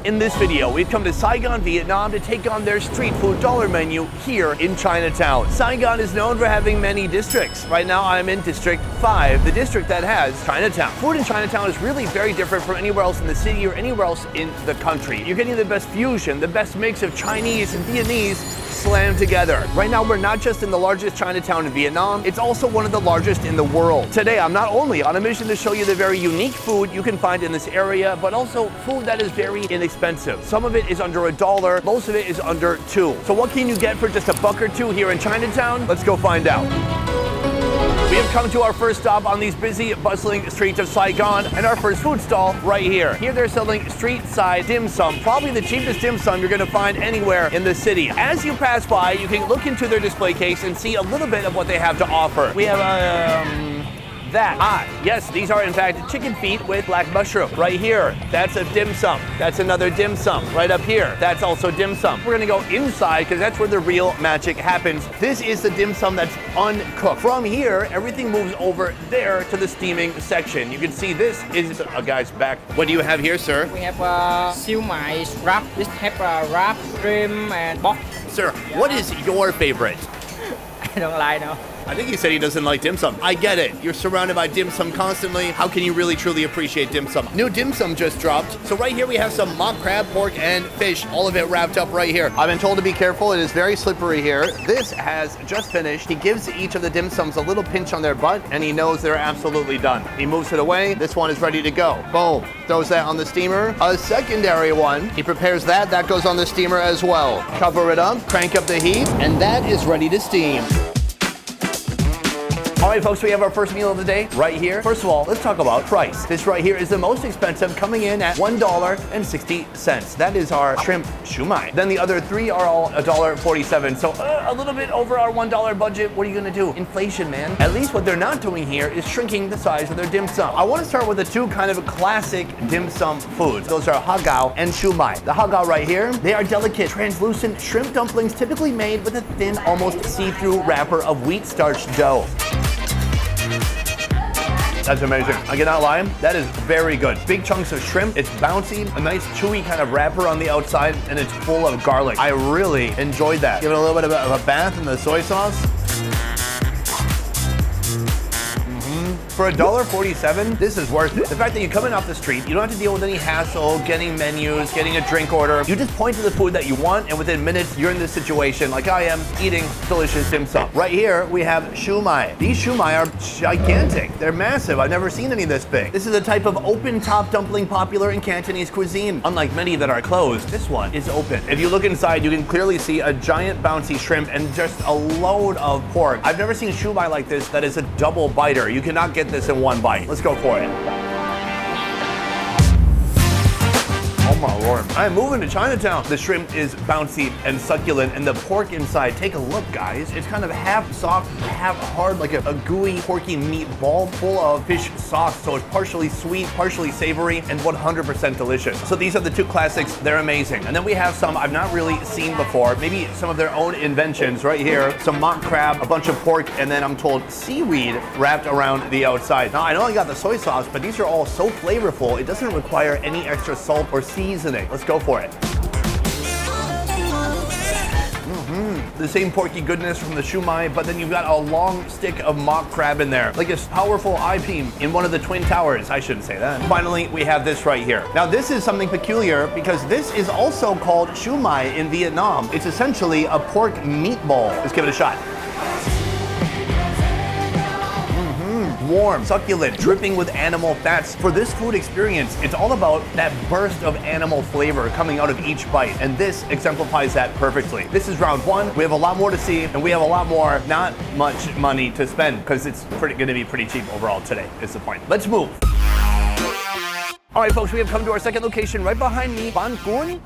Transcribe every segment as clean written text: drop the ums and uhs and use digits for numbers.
In this video, we've come to Saigon, Vietnam to take on their street food dollar menu here in Chinatown. Saigon is known for having many districts. Right now, I'm in District 5, the district that has Chinatown. Food in Chinatown is really very different from anywhere else in the city or anywhere else in the country. You're getting the best fusion, the best mix of Chinese and Vietnamese slammed together. Right now, we're not just in the largest Chinatown in Vietnam, it's also one of the largest in the world. Today, I'm not only on a mission to show you the very unique food you can find in this area, but also food that is very inexpensive. Some of it is under $1, most of it is under $2. So what can you get for just $1 or $2 here in Chinatown? Let's go find out. We have come to our first stop on these busy, bustling streets of Saigon and our first food stall right here. Here they're selling street-side dim sum, probably the cheapest dim sum you're gonna find anywhere in the city. As you pass by, you can look into their display case and see a little bit of what they have to offer. We have yes, these are in fact chicken feet with black mushroom. Right here, that's a dim sum. That's another dim sum. Right up here, that's also dim sum. We're gonna go inside because that's where the real magic happens. This is the dim sum that's uncooked. From here, everything moves over there to the steaming section. You can see this is a guy's back. What do you have here, sir? We have siu mai wrap. This have wrap, shrimp, and pork. Sir, what is your favorite? I don't like no. I think he said he doesn't like dim sum. I get it. You're surrounded by dim sum constantly. How can you really truly appreciate dim sum? New dim sum just dropped. So right here we have some mock crab, pork, and fish. All of it wrapped up right here. I've been told to be careful. It is very slippery here. This has just finished. He gives each of the dim sums a little pinch on their butt, and he knows they're absolutely done. He moves it away. This one is ready to go. Boom. Throws that on the steamer. A secondary one. He prepares that. That goes on the steamer as well. Cover it up, crank up the heat, and that is ready to steam. All right, folks, we have our first meal of the day right here. First of all, let's talk about price. This right here is the most expensive, coming in at $1.60. That is our shrimp shumai. Then the other three are all $1.47. So a little bit over our $1 budget. What are you gonna do? Inflation, man. At least what they're not doing here is shrinking the size of their dim sum. I wanna start with the two kind of classic dim sum foods. Those are hagao and shumai. The hagao right here, they are delicate, translucent shrimp dumplings typically made with a thin, almost see-through wrapper of wheat starch dough. That's amazing. I cannot lie, that is very good. Big chunks of shrimp, it's bouncy, a nice chewy kind of wrapper on the outside, and it's full of garlic. I really enjoyed that. Give it a little bit of a bath in the soy sauce. For $1.47, this is worth it. The fact that you come in off the street, you don't have to deal with any hassle, getting menus, getting a drink order. You just point to the food that you want, and within minutes, you're in this situation like I am, eating delicious dim sum. Right here, we have shumai. These shumai are gigantic. They're massive. I've never seen any this big. This is a type of open-top dumpling popular in Cantonese cuisine. Unlike many that are closed, this one is open. If you look inside, you can clearly see a giant bouncy shrimp and just a load of pork. I've never seen shumai like this that is a double biter. You cannot get this in one bite. Let's go for it. Oh my lord. I'm moving to Chinatown. The shrimp is bouncy and succulent, and the pork inside, take a look, guys. It's kind of half soft, half hard, like a gooey, porky meatball full of fish sauce. So it's partially sweet, partially savory, and 100% delicious. So these are the two classics. They're amazing. And then we have some I've not really seen before, maybe some of their own inventions right here. Some mock crab, a bunch of pork, and then I'm told seaweed wrapped around the outside. Now, I know I got the soy sauce, but these are all so flavorful, it doesn't require any extra salt or seasoning. Let's go for it. The same porky goodness from the shumai, but then you've got a long stick of mock crab in there, like a powerful eye beam in one of the Twin Towers. I shouldn't say that. Finally, we have this right here. Now, this is something peculiar because this is also called shumai in Vietnam. It's essentially a pork meatball. Let's give it a shot. Warm, succulent, dripping with animal fats. For this food experience, it's all about that burst of animal flavor coming out of each bite, and this exemplifies that perfectly. This is round one. We have a lot more to see, and we have a lot more, not much money to spend, because it's gonna be pretty cheap overall today, is the point. Let's move. All right, folks, we have come to our second location right behind me, Cuon.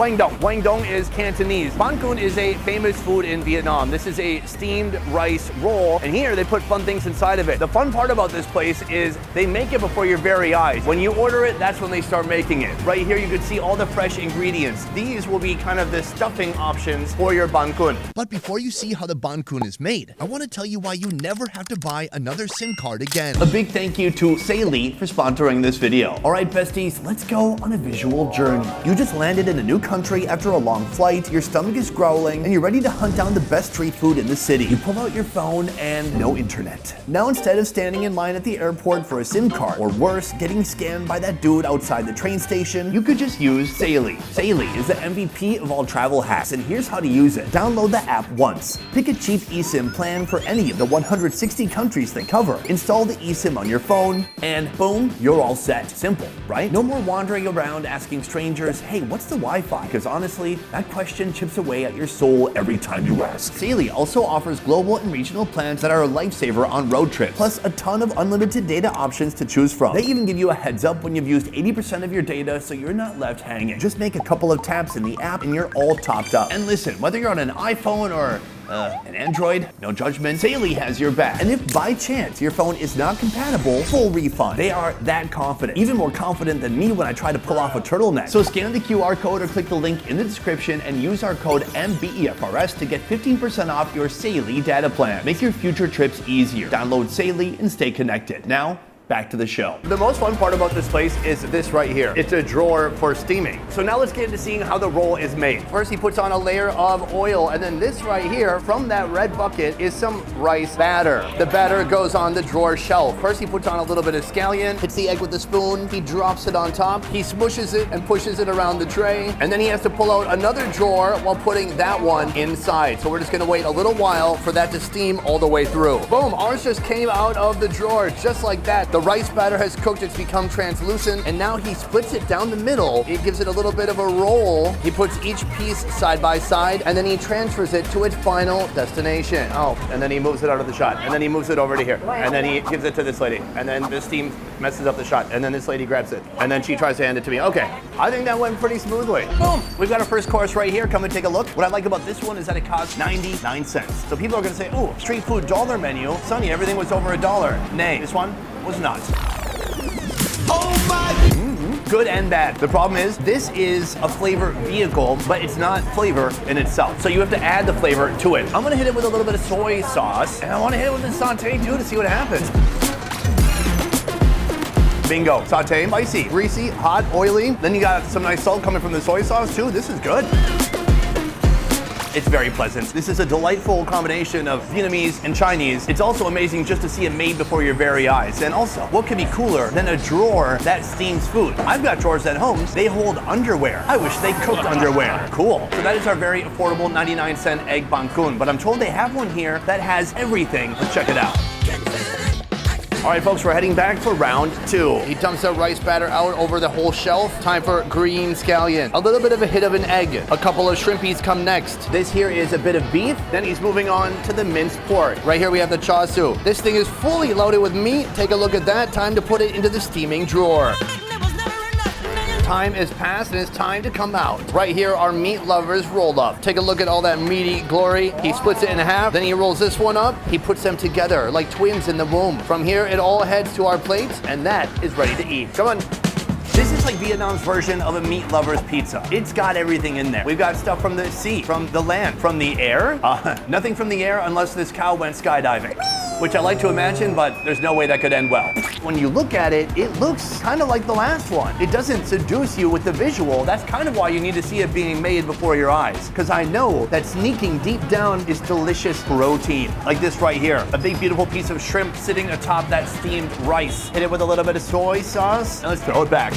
Quang dong. Quang dong is Cantonese. Banh cuon is a famous food in Vietnam. This is a steamed rice roll, and here they put fun things inside of it. The fun part about this place is they make it before your very eyes. When you order it, that's when they start making it. Right here, you can see all the fresh ingredients. These will be kind of the stuffing options for your banh cuon. But before you see how the banh cuon is made, I want to tell you why you never have to buy another SIM card again. A big thank you to SATE for sponsoring this video. All right, besties, let's go on a visual journey. You just landed in a new country after a long flight, your stomach is growling, and you're ready to hunt down the best street food in the city. You pull out your phone and no internet. Now instead of standing in line at the airport for a SIM card, or worse, getting scammed by that dude outside the train station, you could just use SATE. SATE is the MVP of all travel hacks, and here's how to use it. Download the app once. Pick a cheap eSIM plan for any of the 160 countries they cover. Install the eSIM on your phone, and boom, you're all set. Simple, right? No more wandering around asking strangers, hey, what's the Wi-Fi? Because honestly, that question chips away at your soul every time you ask. SATE also offers global and regional plans that are a lifesaver on road trips, plus a ton of unlimited data options to choose from. They even give you a heads up when you've used 80% of your data, so you're not left hanging. Just make a couple of taps in the app and you're all topped up. And listen, whether you're on an iPhone or an Android, no judgment, SATE has your back. And if by chance your phone is not compatible, full refund. They are that confident, even more confident than me when I try to pull off a turtleneck. So scan the QR code or click the link in the description and use our code MBEFRS to get 15% off your SATE data plan. Make your future trips easier. Download SATE and stay connected. Now, back to the show. The most fun part about this place is this right here. It's a drawer for steaming. So now let's get into seeing how the roll is made. First, he puts on a layer of oil, and then this right here, from that red bucket, is some rice batter. The batter goes on the drawer shelf. First, he puts on a little bit of scallion, hits the egg with a spoon, he drops it on top, he smushes it and pushes it around the tray, and then he has to pull out another drawer while putting that one inside. So we're just gonna wait a little while for that to steam all the way through. Boom, ours just came out of the drawer just like that. The rice batter has cooked, it's become translucent, and now he splits it down the middle. He gives it a little bit of a roll. He puts each piece side by side, and then he transfers it to its final destination. Oh, and then he moves it out of the shot, and then he moves it over to here, and then he gives it to this lady, and then the steam messes up the shot, and then this lady grabs it, and then she tries to hand it to me. Okay, I think that went pretty smoothly. Boom, we've got our first course right here. Come and take a look. What I like about this one is that it costs 99 cents. So people are gonna say, oh, street food dollar menu. Sonny, everything was over $1. Nay, this one was not. Oh my! Good and bad. The problem is, this is a flavor vehicle, but it's not flavor in itself. So you have to add the flavor to it. I'm gonna hit it with a little bit of soy sauce, and I wanna hit it with the saute too to see what happens. Bingo. Saute, spicy, greasy, hot, oily. Then you got some nice salt coming from the soy sauce too. This is good. It's very pleasant. This is a delightful combination of Vietnamese and Chinese. It's also amazing just to see it made before your very eyes. And also, what could be cooler than a drawer that steams food? I've got drawers at home. They hold underwear. I wish they cooked underwear. Cool. So that is our very affordable 99-cent egg banh cuon. But I'm told they have one here that has everything. Let's check it out. All right, folks, we're heading back for round 2. He dumps the rice batter out over the whole shelf. Time for green scallion. A little bit of a hit of an egg. A couple of shrimpies come next. This here is a bit of beef. Then he's moving on to the minced pork. Right here we have the char siu. This thing is fully loaded with meat. Take a look at that. Time to put it into the steaming drawer. Time is past and it's time to come out. Right here, our meat lovers rolled up. Take a look at all that meaty glory. He splits it in half, then he rolls this one up. He puts them together like twins in the womb. From here, it all heads to our plates, and that is ready to eat. Come on. This is like Vietnam's version of a meat lover's pizza. It's got everything in there. We've got stuff from the sea, from the land, from the air. Nothing from the air unless this cow went skydiving, which I like to imagine, but there's no way that could end well. When you look at it, it looks kind of like the last one. It doesn't seduce you with the visual. That's kind of why you need to see it being made before your eyes. Because I know that sneaking deep down is delicious protein. Like this right here. A big, beautiful piece of shrimp sitting atop that steamed rice. Hit it with a little bit of soy sauce, and let's throw it back.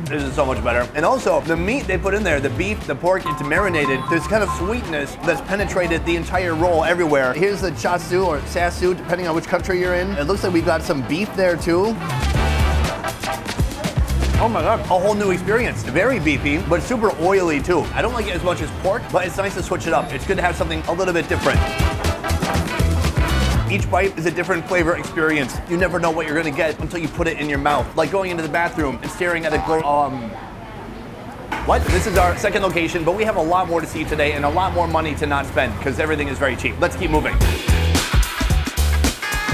This is so much better. And also, the meat they put in there, the beef, the pork, it's marinated. There's kind of sweetness that's penetrated the entire roll everywhere. Here's the cha siu or sa siu, depending on which country you're in. It looks like we've got some beef there too. Oh my God, a whole new experience. Very beefy, but super oily too. I don't like it as much as pork, but it's nice to switch it up. It's good to have something a little bit different. Each bite is a different flavor experience. You never know what you're gonna get until you put it in your mouth. Like going into the bathroom and staring at a glow. What? This is our second location, but we have a lot more to see today and a lot more money to not spend because everything is very cheap. Let's keep moving.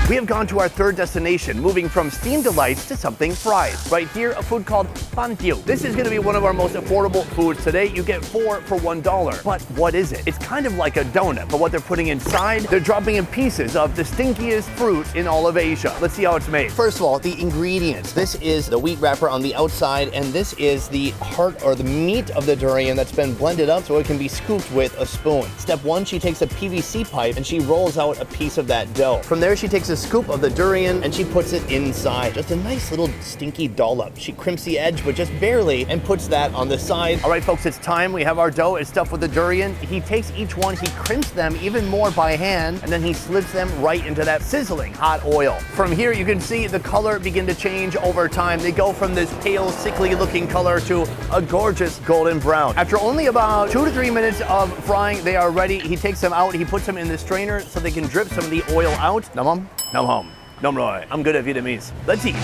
We have gone to our third destination, moving from steamed delights to something fried. Right here, a food called Banh. This is gonna be one of our most affordable foods today. You get 4 for $1. But what is it? It's kind of like a donut, but what they're putting inside, they're dropping in pieces of the stinkiest fruit in all of Asia. Let's see how it's made. First of all, the ingredients. This is the wheat wrapper on the outside, and this is the heart or the meat of the durian that's been blended up so it can be scooped with a spoon. Step 1, she takes a PVC pipe and she rolls out a piece of that dough. From there, she takes a scoop of the durian and she puts it inside. Just a nice little stinky dollop. She crimps the edge, but just barely, and puts that on the side. All right, folks, it's time. We have our dough. It's stuffed with the durian. He takes each one, he crimps them even more by hand, and then he slips them right into that sizzling hot oil. From here, you can see the color begin to change over time. They go from this pale, sickly looking color to a gorgeous golden brown. After only about 2 to 3 minutes of frying, they are ready. He takes them out. He puts them in the strainer so they can drip some of the oil out. Nam hom. Nom roi. I'm good at Vietnamese. Let's eat.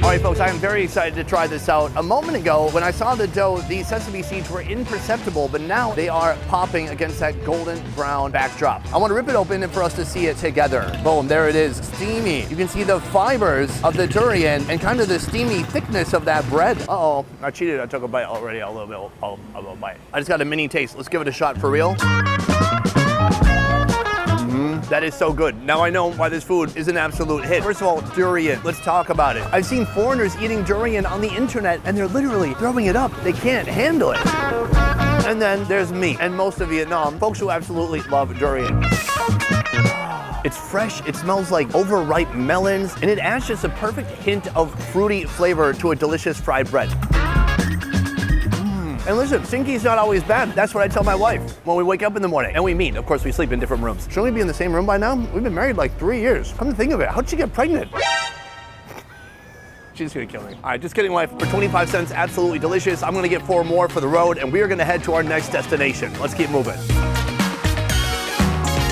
All right, folks, I am very excited to try this out. A moment ago, when I saw the dough, the sesame seeds were imperceptible, but now they are popping against that golden brown backdrop. I want to rip it open and for us to see it together. Boom, there it is, steamy. You can see the fibers of the durian and kind of the steamy thickness of that bread. Uh-oh, I cheated. I took a bite already, a little bit. A little bite. I just got a mini taste. Let's give it a shot for real. That is so good. Now I know why this food is an absolute hit. First of all, durian. Let's talk about it. I've seen foreigners eating durian on the internet and they're literally throwing it up. They can't handle it. And then there's me and most of Vietnam, folks who absolutely love durian. It's fresh, it smells like overripe melons, and it adds just a perfect hint of fruity flavor to a delicious fried bread. And listen, stinky's not always bad. That's what I tell my wife when we wake up in the morning. And we meet. Of course, we sleep in different rooms. Shouldn't we be in the same room by now? We've been married like 3 years. Come to think of it, how'd she get pregnant? She's gonna kill me. All right, just kidding, wife. For 25 cents, absolutely delicious. I'm gonna get 4 more for the road, and we are gonna head to our next destination. Let's keep moving.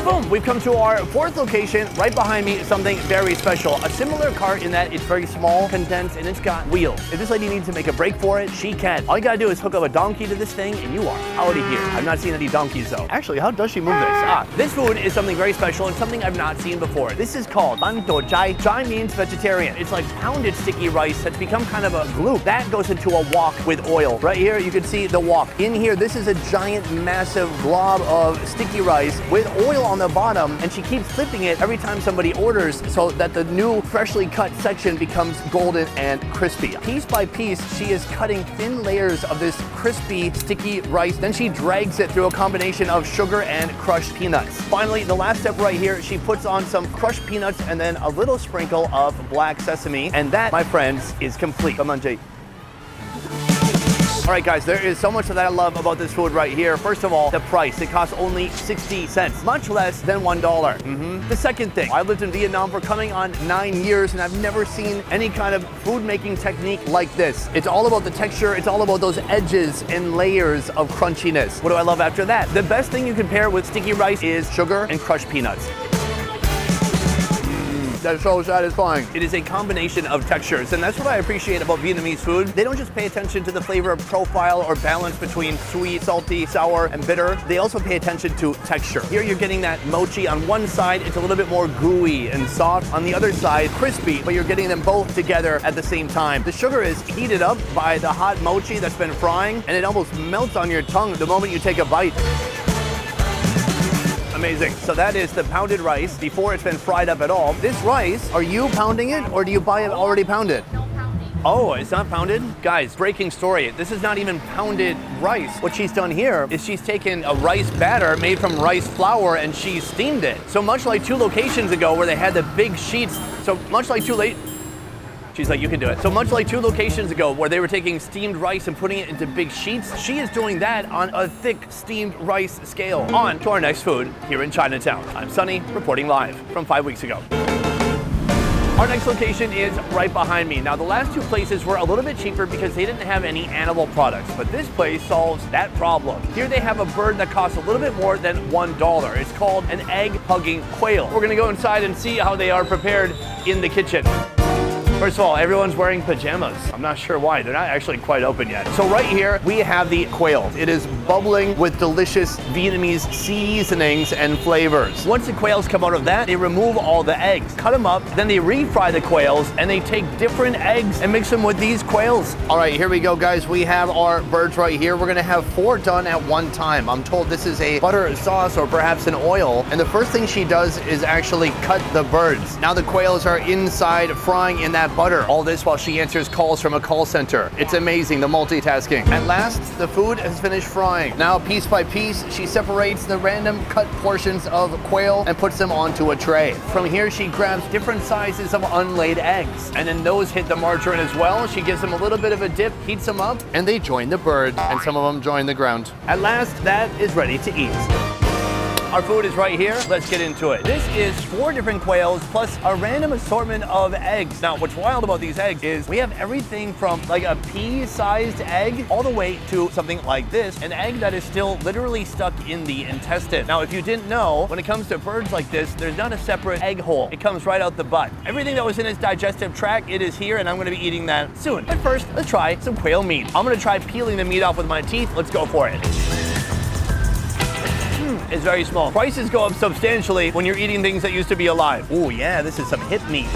Boom, we've come to our 4th location. Right behind me is something very special. A similar cart in that it's very small, condensed, and it's got wheels. If this lady needs to make a break for it, she can. All you gotta do is hook up a donkey to this thing and you are out of here. I've not seen any donkeys though. Actually, how does she move this? This food is something very special and something I've not seen before. This is called CHAY. CHAY means vegetarian. It's like pounded sticky rice that's become kind of a glue. That goes into a wok with oil. Right here, you can see the wok. In here, this is a giant, massive glob of sticky rice with oil on the bottom, and she keeps flipping it every time somebody orders so that the new freshly cut section becomes golden and crispy. Piece by piece, she is cutting thin layers of this crispy, sticky rice. Then she drags it through a combination of sugar and crushed peanuts. Finally, the last step right here, she puts on some crushed peanuts and then a little sprinkle of black sesame. And that, my friends, is complete. Come on, Jay. All right, guys, there is so much that I love about this food right here. First of all, the price. It costs only 60 cents, much less than $1. The second thing, I've lived in Vietnam for coming on 9 years, and I've never seen any kind of food making technique like this. It's all about the texture. It's all about those edges and layers of crunchiness. What do I love after that? The best thing you can pair with sticky rice is sugar and crushed peanuts. That's so satisfying. It is a combination of textures, and that's what I appreciate about Vietnamese food. They don't just pay attention to the flavor profile or balance between sweet, salty, sour, and bitter. They also pay attention to texture. Here you're getting that mochi on one side, it's a little bit more gooey and soft. On the other side, crispy, but you're getting them both together at the same time. The sugar is heated up by the hot mochi that's been frying, and it almost melts on your tongue the moment you take a bite. Amazing. So that is the pounded rice before it's been fried up at all. This rice, are you pounding it or do you buy it already pounded? No pounding. Oh, it's not pounded? Guys, breaking story. This is not even pounded rice. What she's done here is she's taken a rice batter made from rice flour and she's steamed it. So much like 2 locations ago where they had the big sheets, so much like she's like, you can do it. So much like 2 locations ago where they were taking steamed rice and putting it into big sheets, she is doing that on a thick steamed rice scale. On to our next food here in Chinatown. I'm Sunny, reporting live from 5 weeks ago. Our next location is right behind me. Now, the last 2 places were a little bit cheaper because they didn't have any animal products, but this place solves that problem. Here they have a bird that costs a little bit more than $1. It's called an egg hugging quail. We're gonna go inside and see how they are prepared in the kitchen. First of all, everyone's wearing pajamas. I'm not sure why. They're not actually quite open yet. So right here, we have the quail. It is bubbling with delicious Vietnamese seasonings and flavors. Once the quails come out of that, they remove all the eggs, cut them up, then they refry the quails, and they take different eggs and mix them with these quails. All right, here we go, guys. We have our birds right here. We're gonna have 4 done at one time. I'm told this is a butter sauce or perhaps an oil. And the first thing she does is actually cut the birds. Now the quails are inside frying in that butter. All this while she answers calls from a call center. It's amazing, the multitasking. At last, the food has finished frying. Now, piece by piece, she separates the random cut portions of quail and puts them onto a tray. From here, she grabs different sizes of unlaid eggs. And then those hit the margarine as well. She gives them a little bit of a dip, heats them up, and they join the bird. And some of them join the ground. At last, that is ready to eat. Our food is right here. Let's get into it. This is 4 different quails plus a random assortment of eggs. Now, what's wild about these eggs is we have everything from like a pea-sized egg all the way to something like this, an egg that is still literally stuck in the intestine. Now, if you didn't know, when it comes to birds like this, there's not a separate egg hole. It comes right out the butt. Everything that was in its digestive tract, it is here, and I'm gonna be eating that soon. But first, let's try some quail meat. I'm gonna try peeling the meat off with my teeth. Let's go for it. Is very small. Prices go up substantially when you're eating things that used to be alive. Oh yeah, this is some hip meat.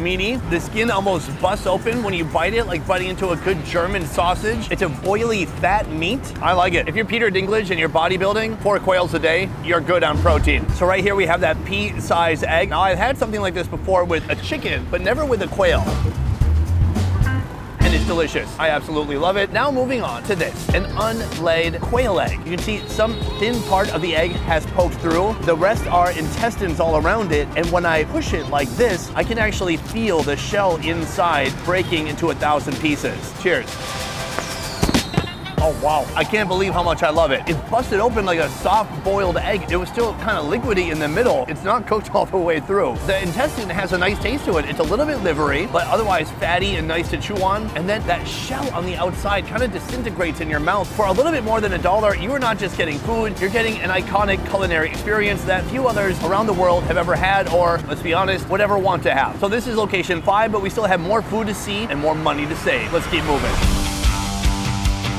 Meaty. The skin almost busts open when you bite it, like biting into a good German sausage. It's a oily, fat meat. I like it. If you're Peter Dinklage and you're bodybuilding, 4 quails a day, you're good on protein. So right here we have that pea-sized egg. Now I've had something like this before with a chicken, but never with a quail. And it's delicious. I absolutely love it. Now moving on to this, an unlaid quail egg. You can see some thin part of the egg has poked through. The rest are intestines all around it. And when I push it like this, I can actually feel the shell inside breaking into 1,000 pieces. Cheers. Oh wow, I can't believe how much I love it. It busted open like a soft boiled egg. It was still kind of liquidy in the middle. It's not cooked all the way through. The intestine has a nice taste to it. It's a little bit livery, but otherwise fatty and nice to chew on. And then that shell on the outside kind of disintegrates in your mouth. For a little bit more than $1, you are not just getting food, you're getting an iconic culinary experience that few others around the world have ever had or, let's be honest, would ever want to have. So this is location 5, but we still have more food to see and more money to save. Let's keep moving.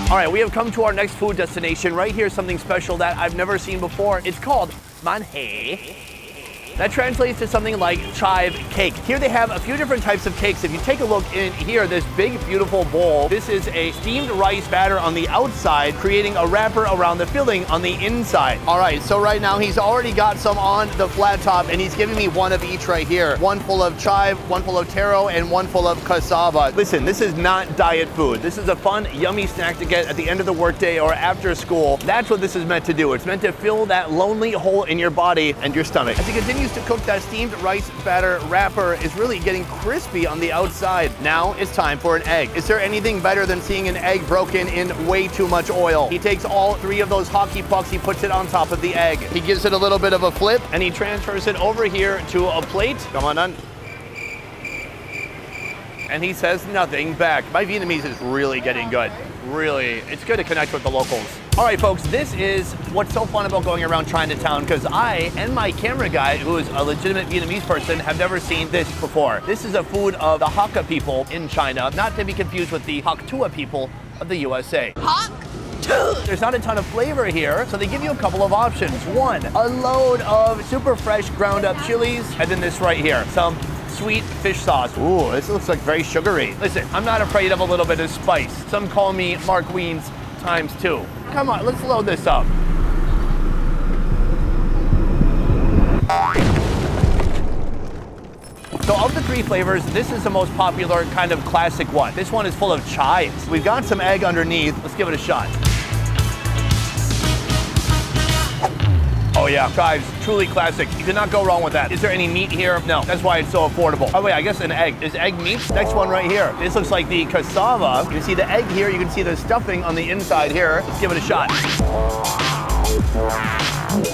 All right, we have come to our next food destination. Right here, something special that I've never seen before. It's called Banh. That translates to something like chive cake. Here they have a few different types of cakes. If you take a look in here, this big, beautiful bowl, this is a steamed rice batter on the outside, creating a wrapper around the filling on the inside. All right, so right now he's already got some on the flat top, and he's giving me one of each right here. One full of chive, one full of taro, and one full of cassava. Listen, this is not diet food. This is a fun, yummy snack to get at the end of the workday or after school. That's what this is meant to do. It's meant to fill that lonely hole in your body and your stomach. As it continues to cook, that steamed rice batter wrapper is really getting crispy on the outside. Now it's time for an egg. Is there anything better than seeing an egg broken in way too much oil? He takes all 3 of those hockey pucks, he puts it on top of the egg. He gives it a little bit of a flip, and he transfers it over here to a plate. Come on, on. And he says nothing back. My Vietnamese is really getting good. Really, it's good to connect with the locals. All right, folks, this is what's so fun about going around Chinatown, because I and my camera guy, who is a legitimate Vietnamese person, have never seen this before. This is a food of the Hakka people in China, not to be confused with the Hoc Tua people of the USA. There's not a ton of flavor here, so they give you a couple of options. One, a load of super fresh ground up chilies, and then this right here, some sweet fish sauce. Ooh, this looks like very sugary. Listen, I'm not afraid of a little bit of spice. Some call me Mark Wiens ×2. Come on, let's load this up. So of the 3 flavors, this is the most popular kind of classic one. This one is full of chives. We've got some egg underneath. Let's give it a shot. Oh yeah, chives, truly classic. You cannot go wrong with that. Is there any meat here? No, that's why it's so affordable. Oh wait, I guess an egg. Is egg meat? Next one right here. This looks like the cassava. You can see the egg here, you can see the stuffing on the inside here. Let's give it a shot.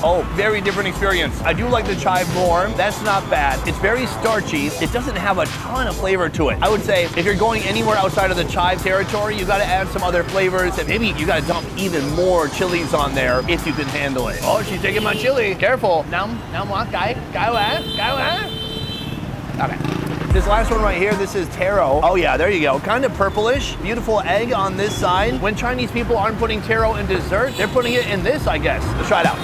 Oh, very different experience. I do like the chive more. That's not bad. It's very starchy. It doesn't have a ton of flavor to it. I would say if you're going anywhere outside of the chive territory, you gotta add some other flavors, and maybe you gotta dump even more chilies on there if you can handle it. Oh, she's taking my chili. Careful. Okay. This last one right here, this is taro. Oh yeah, there you go. Kind of purplish. Beautiful egg on this side. When Chinese people aren't putting taro in dessert, they're putting it in this, I guess. Let's try it out.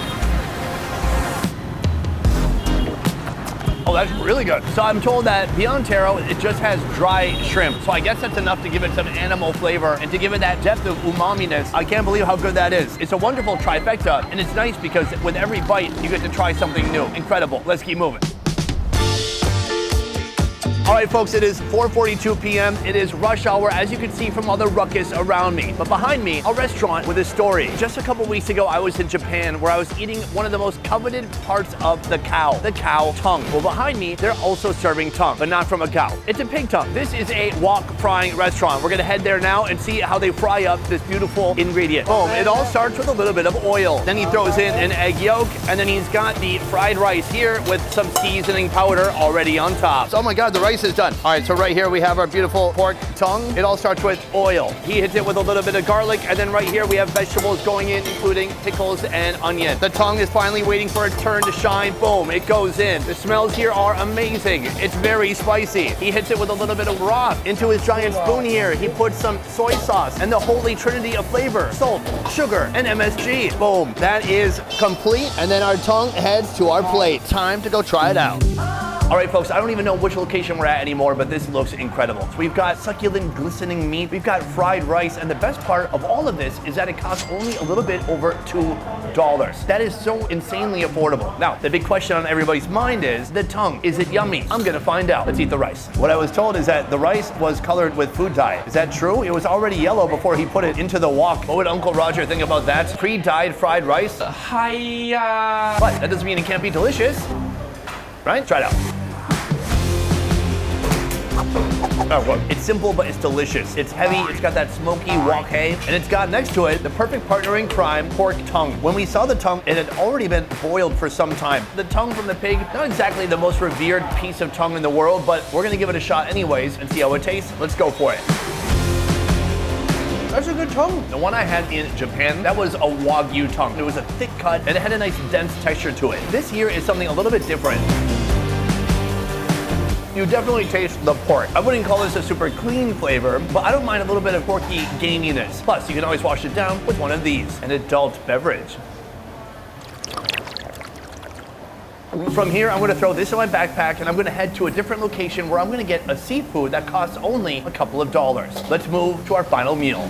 Oh, that's really good. So I'm told that beyond taro, it just has dry shrimp. So I guess that's enough to give it some animal flavor and to give it that depth of umami-ness. I can't believe how good that is. It's a wonderful trifecta, and it's nice because with every bite, you get to try something new. Incredible. Let's keep moving. All right, folks, it is 4:42 p.m. It is rush hour, as you can see from all the ruckus around me. But behind me, a restaurant with a story. Just a couple weeks ago, I was in Japan where I was eating one of the most coveted parts of the cow tongue. Well, behind me, they're also serving tongue, but not from a cow. It's a pig tongue. This is a wok frying restaurant. We're gonna head there now and see how they fry up this beautiful ingredient. Boom, it all starts with a little bit of oil. Then he throws in an egg yolk, and then he's got the fried rice here with some seasoning powder already on top. So, oh my God, the rice is done. All right, so right here we have our beautiful pork tongue. It all starts with oil. He hits it with a little bit of garlic, and then right here we have vegetables going in, including pickles and onion. The tongue is finally waiting for a turn to shine. Boom, it goes in. The smells here are amazing. It's very spicy. He hits it with a little bit of broth. Into his giant spoon here, he puts some soy sauce and the holy trinity of flavor: salt, sugar, and MSG. Boom, that is complete. And then our tongue heads to our plate. Time to go try it out. All right, folks, I don't even know which location we're at anymore, but this looks incredible. So we've got succulent, glistening meat, we've got fried rice, and the best part of all of this is that it costs only a little bit over $2. That is so insanely affordable. Now, the big question on everybody's mind is the tongue. Is it yummy? I'm gonna find out. Let's eat the rice. What I was told is that the rice was colored with food dye. Is that true? It was already yellow before he put it into the wok. What would Uncle Roger think about that? Pre-dyed fried rice? Hi-ya! But that doesn't mean it can't be delicious, right? Try it out. Oh, well, it's simple, but it's delicious. It's heavy, it's got that smoky wok hay, and it's got next to it the perfect partner in crime, pork tongue. When we saw the tongue, it had already been boiled for some time. The tongue from the pig, not exactly the most revered piece of tongue in the world, but we're gonna give it a shot anyways and see how it tastes. Let's go for it. That's a good tongue. The one I had in Japan, that was a Wagyu tongue. It was a thick cut, and it had a nice dense texture to it. This here is something a little bit different. You definitely taste the pork. I wouldn't call this a super clean flavor, but I don't mind a little bit of porky gaminess. Plus, you can always wash it down with one of these, an adult beverage. From here, I'm gonna throw this in my backpack and I'm gonna head to a different location where I'm gonna get a seafood that costs only a couple of dollars. Let's move to our final meal.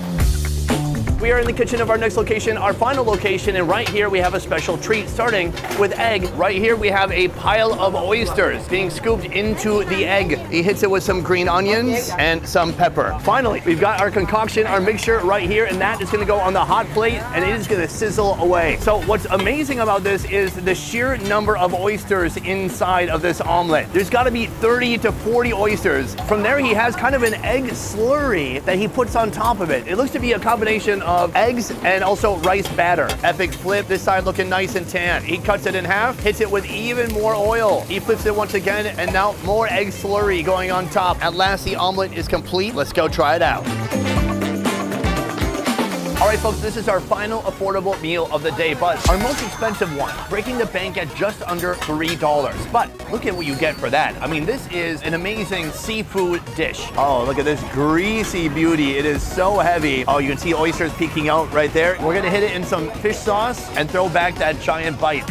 We are in the kitchen of our next location, our final location, and right here we have a special treat starting with egg. Right here we have a pile of oysters being scooped into the egg. He hits it with some green onions and some pepper. Finally, we've got our concoction, our mixture right here, and that is gonna go on the hot plate and it is gonna sizzle away. So what's amazing about this is the sheer number of oysters inside of this omelet. There's gotta be 30 to 40 oysters. From there he has kind of an egg slurry that he puts on top of it. It looks to be a combination of eggs and also rice batter. Epic flip, this side looking nice and tan. He cuts it in half, hits it with even more oil. He flips it once again, and now more egg slurry going on top. At last, the omelet is complete. Let's go try it out. All right, folks, this is our final affordable meal of the day, but our most expensive one, breaking the bank at just under $3. But look at what you get for that. I mean, this is an amazing seafood dish. Oh, look at this greasy beauty. It is so heavy. Oh, you can see oysters peeking out right there. We're gonna hit it in some fish sauce and throw back that giant bite.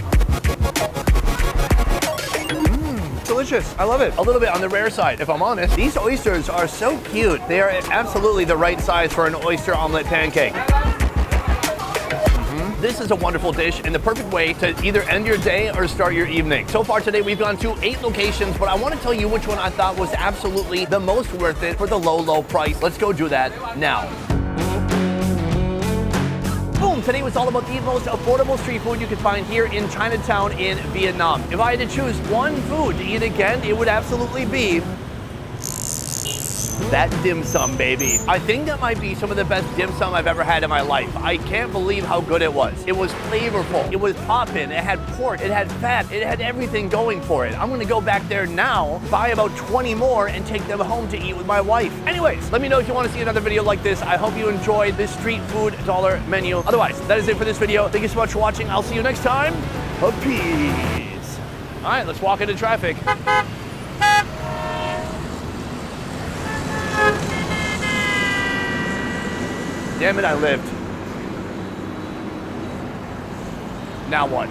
Delicious. I love it. A little bit on the rare side, if I'm honest. These oysters are so cute. They are absolutely the right size for an oyster omelet pancake. This is a wonderful dish and the perfect way to either end your day or start your evening. So far today, we've gone to 8 locations, but I want to tell you which one I thought was absolutely the most worth it for the low, low price. Let's go do that now. Boom! Today was all about the most affordable street food you can find here in Chinatown in Vietnam. If I had to choose one food to eat again, it would absolutely be that dim sum, baby. I think that might be some of the best dim sum I've ever had in my life. I can't believe how good it was. It was flavorful. It was poppin'. It had pork. It had fat. It had everything going for it. I'm gonna go back there now, buy about 20 more, and take them home to eat with my wife. Anyways, let me know if you want to see another video like this. I hope you enjoyed this street food dollar menu. Otherwise, that is it for this video. Thank you so much for watching. I'll see you next time. Peace. All right, let's walk into traffic. Damn it, I lived. Now what?